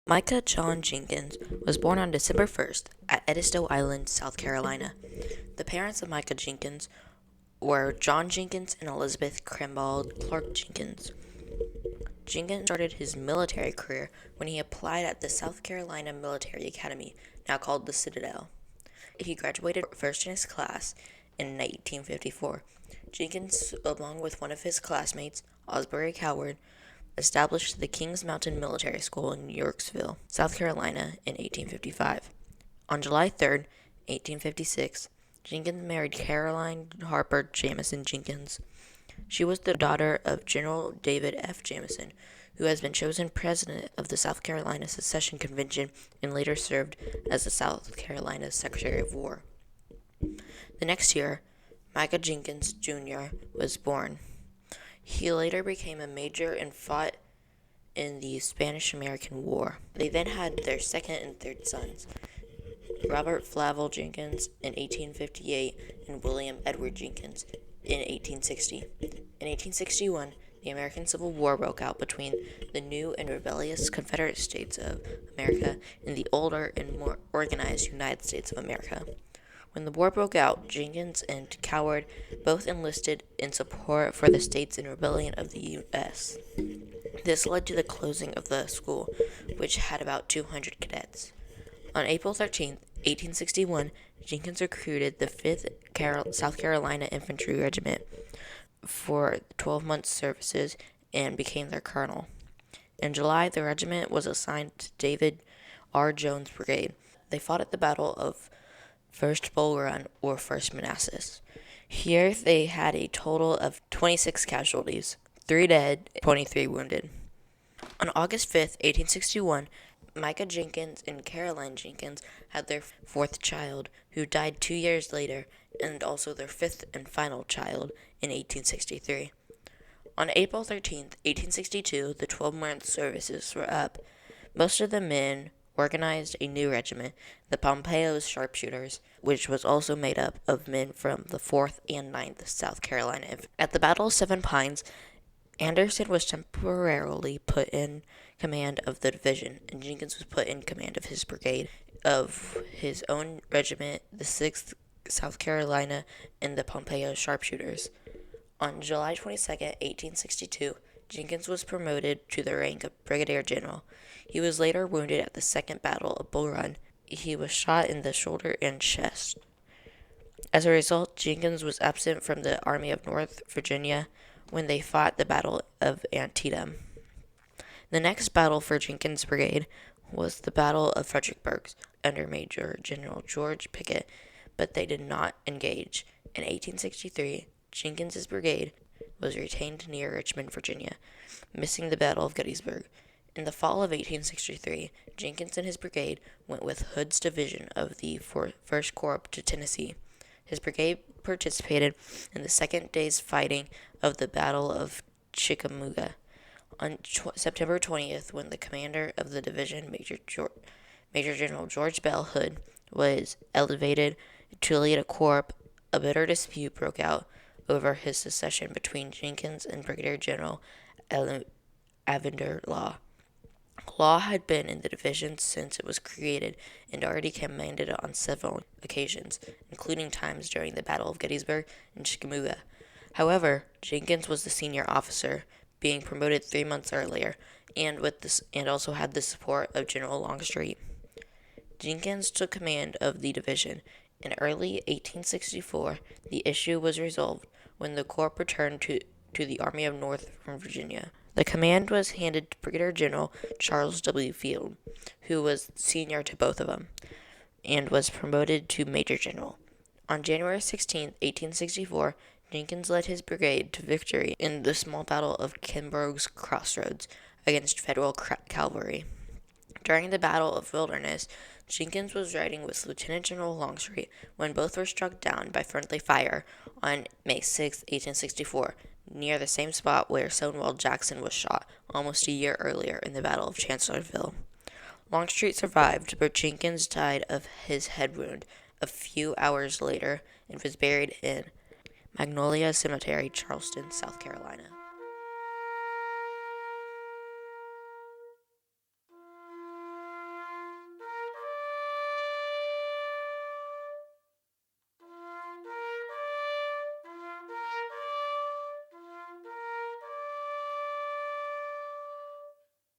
Micah John Jenkins was born on December 1st at Edisto Island, South Carolina. The parents of Micah Jenkins were John Jenkins and Elizabeth Crambald Clark Jenkins. Jenkins started his military career when he applied at the South Carolina Military Academy, now called the Citadel. He graduated first in his class in 1854. Jenkins, along with one of his classmates, Osbury Coward, established the Kings Mountain Military School in Yorksville, South Carolina in 1855. On July 3, 1856, Jenkins married Caroline Harper Jamison Jenkins. She was the daughter of General David F. Jamison, who has been chosen president of the South Carolina Secession Convention and later served as the South Carolina Secretary of War. The next year, Micah Jenkins, Jr. was born. He later became a major and fought in the Spanish-American War. They then had their second and third sons, Robert Flavel Jenkins in 1858 and William Edward Jenkins in 1860. In 1861, the American Civil War broke out between the new and rebellious Confederate States of America and the older and more organized United States of America. When the war broke out, Jenkins and Coward both enlisted in support for the states in rebellion of the U.S. This led to the closing of the school, which had about 200 cadets. On April 13, 1861, Jenkins recruited the 5th South Carolina Infantry Regiment for 12 months' services and became their colonel. In July, the regiment was assigned to David R. Jones' brigade. They fought at the Battle of First Bull Run or First Manassas. Here they had a total of 26 casualties, 3 dead, 23 wounded. On August 5, 1861, Micah Jenkins and Caroline Jenkins had their 4th child, who died 2 years later, and also their 5th and final child in 1863. On April 13, 1862, the 12-month services were up. Most of the men organized a new regiment, the Pompeo Sharpshooters, which was also made up of men from the 4th and 9th South Carolina. At the Battle of Seven Pines, Anderson was temporarily put in command of the division, and Jenkins was put in command of his brigade, of his own regiment, the 6th South Carolina, and the Pompeo Sharpshooters. On July 22, 1862, Jenkins was promoted to the rank of brigadier general. He was later wounded at the Second Battle of Bull Run. He was shot in the shoulder and chest. As a result, Jenkins was absent from the Army of North Virginia when they fought the Battle of Antietam. The next battle for Jenkins' brigade was the Battle of Fredericksburg under Major General George Pickett, but they did not engage. In 1863, Jenkins' brigade was retained near Richmond, Virginia, missing the Battle of Gettysburg. In the fall of 1863, Jenkins and his brigade went with Hood's division of the 1st Corps to Tennessee. His brigade participated in the second day's fighting of the Battle of Chickamauga. On September 20th, when the commander of the division, Major General George Bell Hood, was elevated to lead a corps, a bitter dispute broke out over his succession between Jenkins and Brigadier General Avender Law. Law had been in the division since it was created and already commanded on several occasions, including times during the Battle of Gettysburg and Chickamauga. However, Jenkins was the senior officer, being promoted 3 months earlier, and also had the support of General Longstreet. Jenkins took command of the division. In early 1864, the issue was resolved when the corps returned to the Army of North Virginia. The command was handed to Brigadier General Charles W. Field, who was senior to both of them, and was promoted to Major General. On January 16, 1864, Jenkins led his brigade to victory in the small battle of Kimbroug's Crossroads against Federal cavalry. During the Battle of Wilderness, Jenkins was riding with Lieutenant General Longstreet when both were struck down by friendly fire on May 6, 1864, near the same spot where Stonewall Jackson was shot almost a year earlier in the Battle of Chancellorsville. Longstreet survived, but Jenkins died of his head wound a few hours later and was buried in Magnolia Cemetery, Charleston, South Carolina.